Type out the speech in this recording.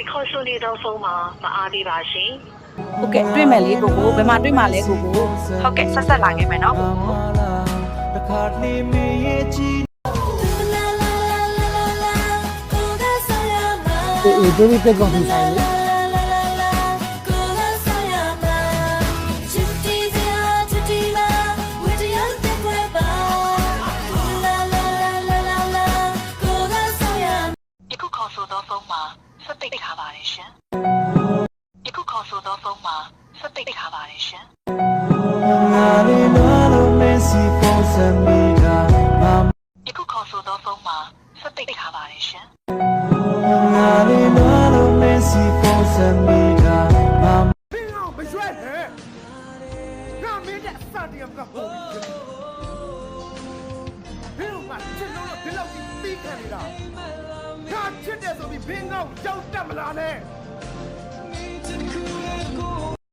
ခေါ်ဆိုနေတဲ့ဖုန်းမှာမအားသေးပါရှင်ဟုတ်ကဲ့တွေ့မယ်လေကိုကိုဘယ်မှာတွေ့မှာလဲကိုကိုဟုတ်ကဲ့ဆက်လာခဲ့မယ်နော်ကိုကိုအေးဒီတက်ကောင်းဆိုင်လေယခုခေါ်ဆိုသောဖုန်းမှာဆက်သိထားပါတယ်ရှင်ယခုခေါ်ဆိုသောဖုန်းမှာဆက်သိထားပါတယ်ရှင်ယခုခေါ်ဆိုသောဖုန်းမှာဆက်သိထားပါတယ်ရှင်不要被甩人，让明天3点个红的。不要把这种人老是逼开你了，他现在说比平常要这么难呢。